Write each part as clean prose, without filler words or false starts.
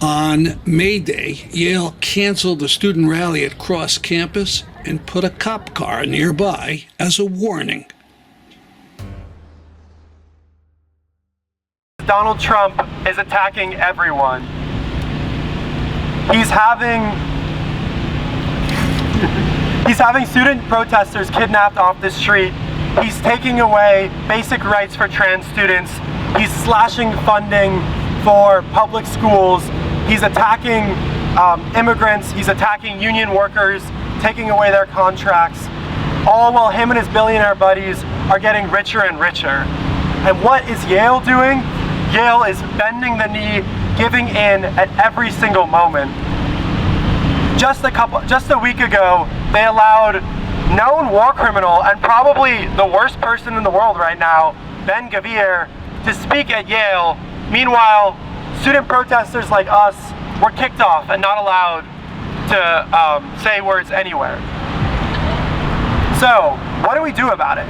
On Mayday, Yale canceled the student rally at Cross Campus and put a cop car nearby as a warning. Donald Trump is attacking everyone. He's having student protesters kidnapped off the street. He's taking away basic rights for trans students. He's slashing funding for public schools. He's attacking immigrants. He's attacking union workers, taking away their contracts, all while him and his billionaire buddies are getting richer and richer. And what is Yale doing? Yale is bending the knee, giving in at every single moment. Just a week ago, they allowed known war criminal and probably the worst person in the world right now, Ben Gavir, to speak at Yale. Meanwhile, student protesters like us were kicked off and not allowed to say words anywhere. So, what do we do about it?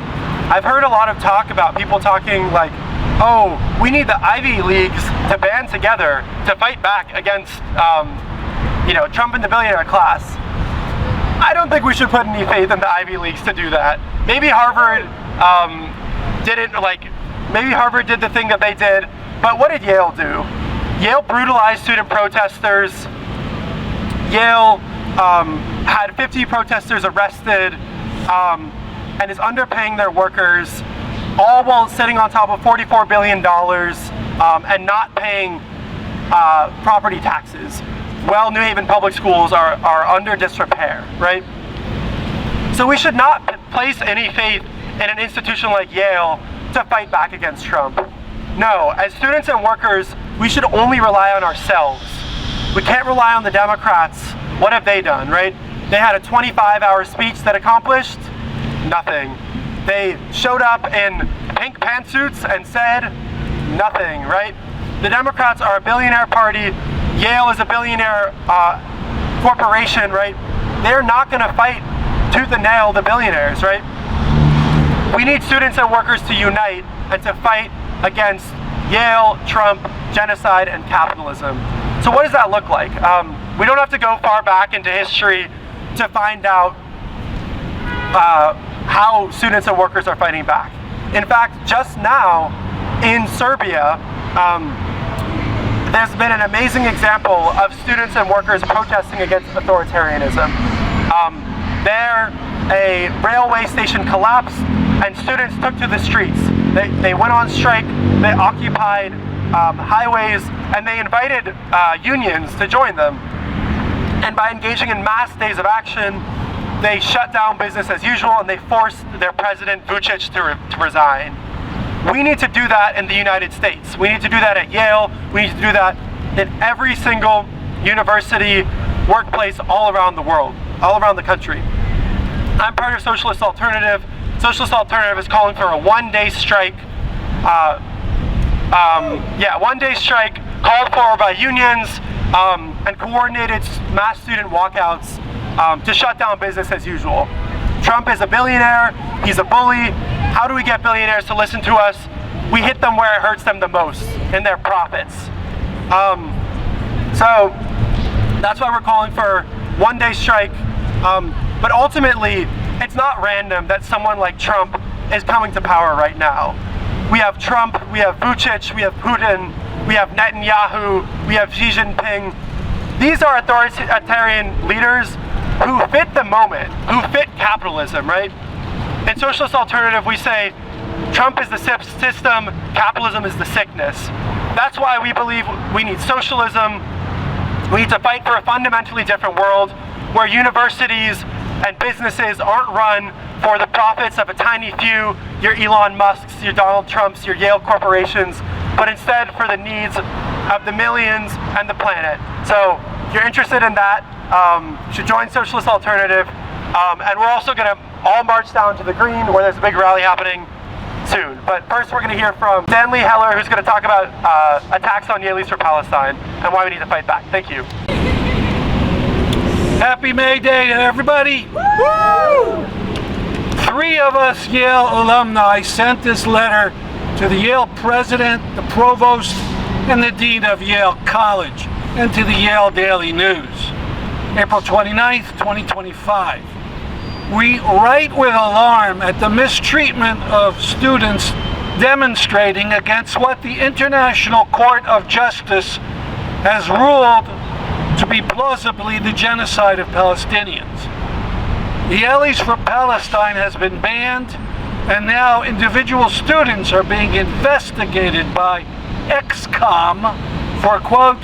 I've heard a lot of talk about people talking like, oh, we need the Ivy Leagues to band together to fight back against Trump and the billionaire class. I don't think we should put any faith in the Ivy Leagues to do that. Maybe Harvard maybe Harvard did the thing that they did, but what did Yale do? Yale brutalized student protesters. Yale had 50 protesters arrested and is underpaying their workers, all while sitting on top of $44 billion and not paying property taxes. Well, New Haven public schools are under disrepair, right? So we should not place any faith in an institution like Yale to fight back against Trump. No, as students and workers, we should only rely on ourselves. We can't rely on the Democrats. What have they done, right? They had a 25-hour speech that accomplished nothing. They showed up in pink pantsuits and said nothing, right? The Democrats are a billionaire party. Yale is a billionaire corporation, right? They're not going to fight tooth and nail the billionaires, right? We need students and workers to unite and to fight against Yale, Trump, genocide, and capitalism. So what does that look like? We don't have to go far back into history to find out how students and workers are fighting back. In fact, just now in Serbia, there's been an amazing example of students and workers protesting against authoritarianism. There, a railway station collapsed and students took to the streets. They went on strike, they occupied highways, and they invited unions to join them. And by engaging in mass days of action, they shut down business as usual and they forced their president, Vučić, to resign. We need to do that in the United States. We need to do that at Yale. We need to do that in every single university, workplace all around the world, all around the country. I'm part of Socialist Alternative. Socialist Alternative is calling for a one-day strike. One-day strike called for by unions and coordinated mass student walkouts to shut down business as usual. Trump is a billionaire. He's a bully. How do we get billionaires to listen to us? We hit them where it hurts them the most, in their profits. So that's why we're calling for one-day strike. But ultimately, it's not random that someone like Trump is coming to power right now. We have Trump, we have Vučić, we have Putin, we have Netanyahu, we have Xi Jinping. These are authoritarian leaders who fit the moment, who fit capitalism, right? In Socialist Alternative, we say Trump is the system, capitalism is the sickness. That's why we believe we need socialism. We need to fight for a fundamentally different world where universities and businesses aren't run for the profits of a tiny few, your Elon Musks, your Donald Trumps, your Yale corporations, but instead for the needs of the millions and the planet. So if you're interested in that, you should join Socialist Alternative. And we're also going to all march down to the Green where there's a big rally happening soon. But first we're going to hear from Stanley Heller, who's going to talk about attacks on Yalies for Palestine and why we need to fight back. Thank you. Happy May Day to everybody. Woo! 3 of us Yale alumni sent this letter to the Yale president, the provost, and the dean of Yale College. and to the Yale Daily News. April 29th, 2025. We write with alarm at the mistreatment of students demonstrating against what the International Court of Justice has ruled to be plausibly the genocide of Palestinians. The Yalies for Palestine has been banned, and now individual students are being investigated by XCOM for, quote,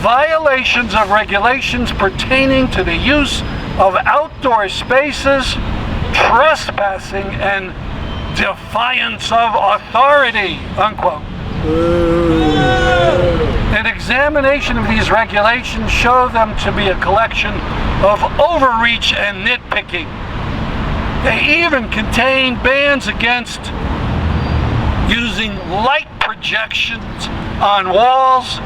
violations of regulations pertaining to the use of outdoor spaces, trespassing, and defiance of authority, unquote. An examination of these regulations show them to be a collection of overreach and nitpicking. They even contain bans against using light projections on walls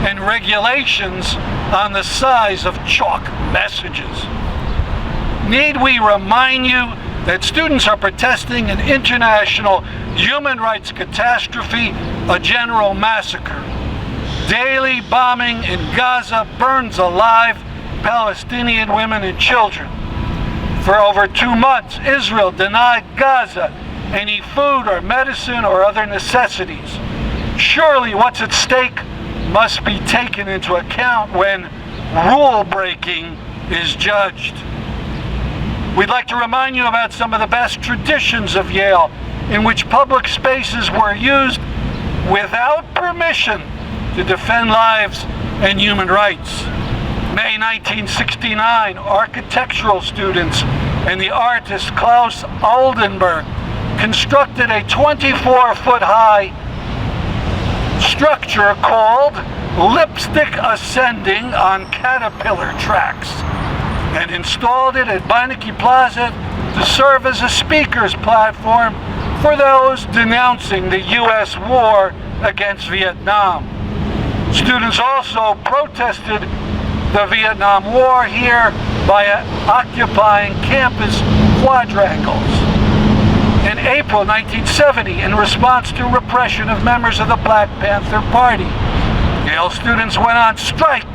and regulations on the size of chalk messages. Need we remind you that students are protesting an international human rights catastrophe, a general massacre? Daily bombing in Gaza burns alive Palestinian women and children. For over 2 months, Israel denied Gaza any food or medicine or other necessities. Surely what's at stake must be taken into account when rule breaking is judged. We'd like to remind you about some of the best traditions of Yale, in which public spaces were used without permission to defend lives and human rights. May 1969, architectural students and the artist Klaus Oldenburg constructed a 24-foot high structure called Lipstick Ascending on Caterpillar tracks and installed it at Beinecke Plaza to serve as a speaker's platform for those denouncing the U.S. war against Vietnam. Students also protested the Vietnam War here by occupying campus quadrangles. In April 1970, in response to repression of members of the Black Panther Party, Yale students went on strike.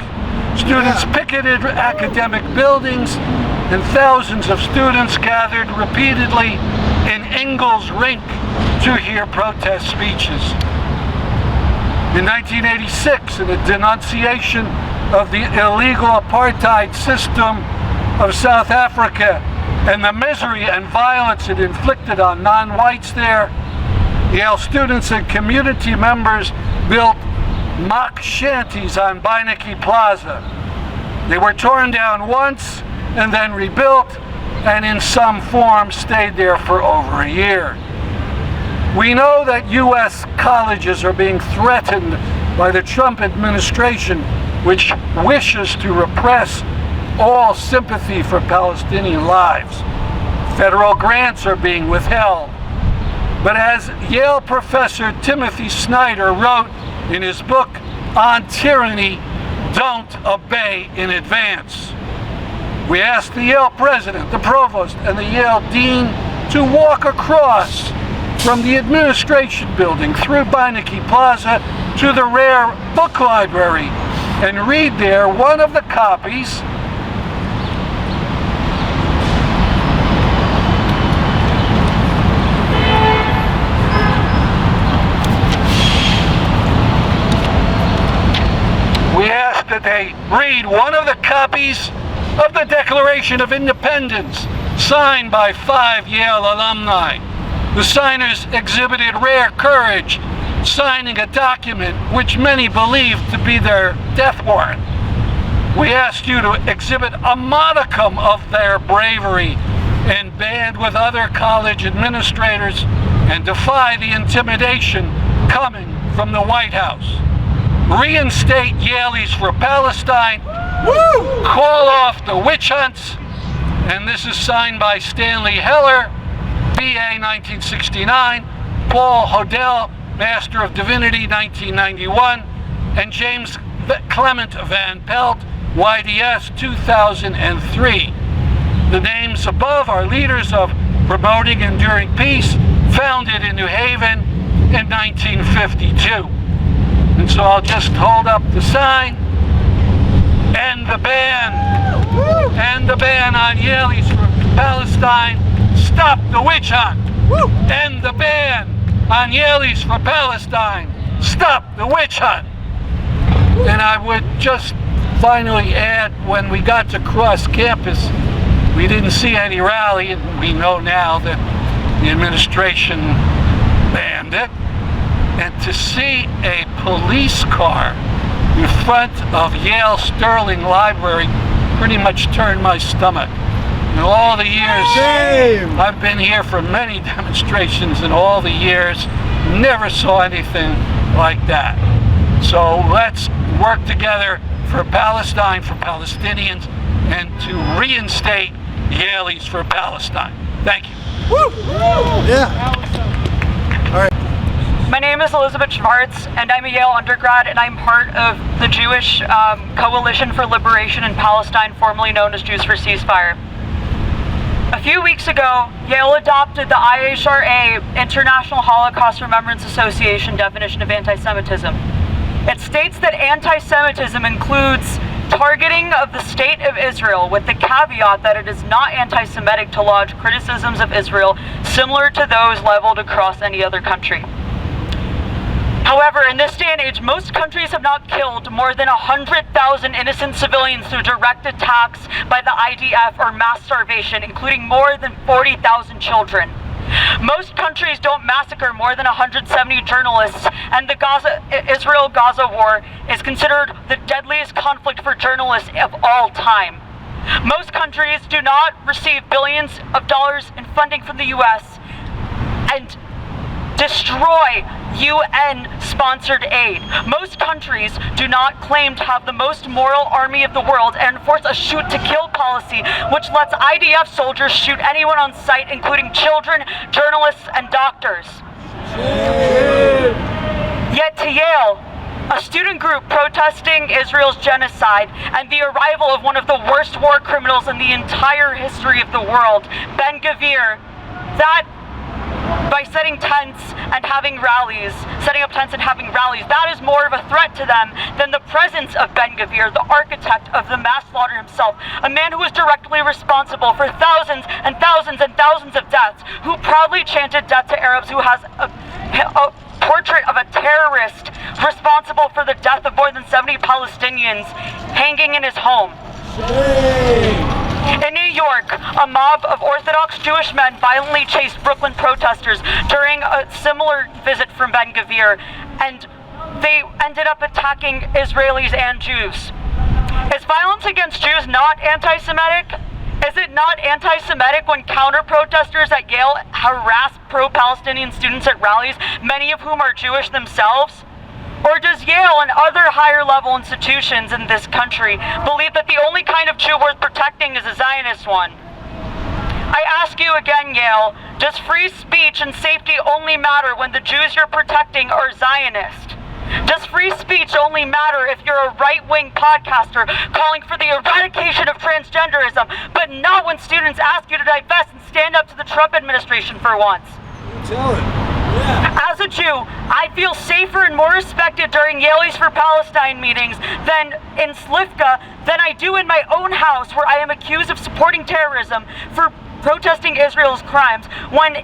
Students picketed academic buildings, and thousands of students gathered repeatedly in Ingalls Rink to hear protest speeches. In 1986, in a denunciation of the illegal apartheid system of South Africa and the misery and violence it inflicted on non-whites there, Yale students and community members built mock shanties on Beinecke Plaza. They were torn down once and then rebuilt, and in some form stayed there for over a year. We know that U.S. colleges are being threatened by the Trump administration, which wishes to repress all sympathy for Palestinian lives. Federal grants are being withheld. But as Yale professor Timothy Snyder wrote in his book on tyranny, don't obey in advance. We asked the Yale president, the provost, and the Yale dean to walk across from the administration building through Beinecke Plaza to the rare book library and read there one of the copies that they read one of the copies of the Declaration of Independence signed by 5 Yale alumni. The signers exhibited rare courage, signing a document which many believed to be their death warrant. We asked you to exhibit a modicum of their bravery and band with other college administrators and defy the intimidation coming from the White House. Reinstate Yalies for Palestine. Woo! Call off the witch hunts. And this is signed by Stanley Heller, BA 1969, Paul Hodel, Master of Divinity 1991, and James Clement Van Pelt, YDS 2003. The names above are leaders of Promoting Enduring Peace, founded in New Haven in 1952. And so I'll just hold up the sign End the ban. End the ban on Yalies for Palestine. Stop the witch hunt. End the ban on Yalies for Palestine. Stop the witch hunt. And I would just finally add, when we got to cross campus, we didn't see any rally, and we know now that the administration banned it. And to see a police car in front of Yale Sterling Library pretty much turned my stomach. In all the years, I've been here for many demonstrations, in all the years, never saw anything like that. So let's work together for Palestine, for Palestinians, and to reinstate Yalies for Palestine. Thank you. My name is Elizabeth Schwartz, and I'm a Yale undergrad, and I'm part of the Jewish Coalition for Liberation in Palestine, formerly known as Jews for Ceasefire. A few weeks ago, Yale adopted the IHRA, International Holocaust Remembrance Association, definition of anti-Semitism. It states that anti-Semitism includes targeting of the State of Israel, with the caveat that it is not anti-Semitic to lodge criticisms of Israel similar to those leveled across any other country. However, in this day and age, most countries have not killed more than 100,000 innocent civilians through direct attacks by the IDF or mass starvation, including more than 40,000 children. Most countries don't massacre more than 170 journalists, and the Israel-Gaza war is considered the deadliest conflict for journalists of all time. Most countries do not receive billions of dollars in funding from the U.S. and destroy UN-sponsored aid. Most countries do not claim to have the most moral army of the world and enforce a shoot-to-kill policy, which lets IDF soldiers shoot anyone on sight, including children, journalists, and doctors. Yet to Yale, a student group protesting Israel's genocide and the arrival of one of the worst war criminals in the entire history of the world, Ben-Gvir, that by setting up tents and having rallies, that is more of a threat to them than the presence of Ben-Gvir, the architect of the mass slaughter himself, a man who was directly responsible for thousands and thousands and thousands of deaths, who proudly chanted death to Arabs, who has a portrait of a terrorist responsible for the death of more than 70 Palestinians hanging in his home. In New York, a mob of Orthodox Jewish men violently chased Brooklyn protesters during a similar visit from Ben-Gvir, and they ended up attacking Israelis and Jews. Is violence against Jews not anti-Semitic? Is it not anti-Semitic when counter-protesters at Yale harass pro-Palestinian students at rallies, many of whom are Jewish themselves? Or does Yale and other higher-level institutions in this country believe that the only kind of Jew worth protecting is a Zionist one? I ask you again, Yale, does free speech and safety only matter when the Jews you're protecting are Zionist? Does free speech only matter if you're a right-wing podcaster calling for the eradication of transgenderism, but not when students ask you to divest and stand up to the Trump administration for once? Tell it. As a Jew, I feel safer and more respected during Yalies for Palestine meetings in Slivka than I do in my own house, where I am accused of supporting terrorism for protesting Israel's crimes, when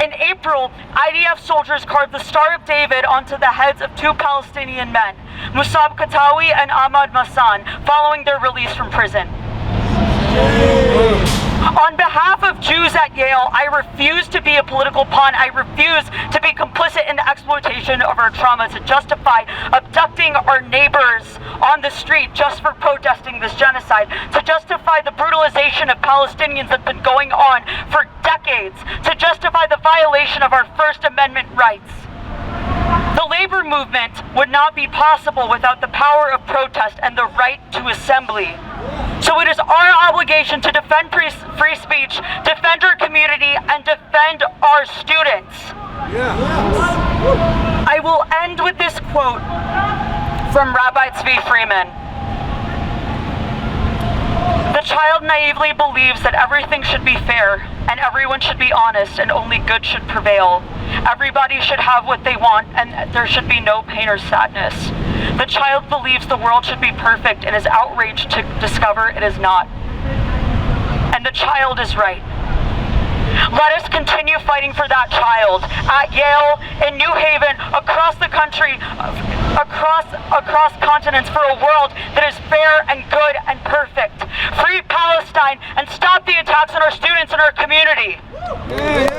in April, IDF soldiers carved the Star of David onto the heads of two Palestinian men, Musab Katawi and Ahmad Massan, following their release from prison. On behalf of Jews at Yale, I refuse to be a political pawn. I refuse to be complicit in the exploitation of our trauma, to justify abducting our neighbors on the street just for protesting this genocide, to justify the brutalization of Palestinians that's been going on for decades, to justify the violation of our First Amendment rights. The labor movement would not be possible without the power of protest and the right to assembly. So it is our obligation to defend free speech, defend our community, and defend our students. I will end with this quote from Rabbi Tzvi Freeman. The child naively believes that everything should be fair, and everyone should be honest, and only good should prevail. Everybody should have what they want, and there should be no pain or sadness. The child believes the world should be perfect and is outraged to discover it is not. And the child is right. Let us continue fighting for that child at Yale, in New Haven, across the country, across continents, for a world that is fair and good and perfect. Free Palestine and stop the attacks on our students and our community.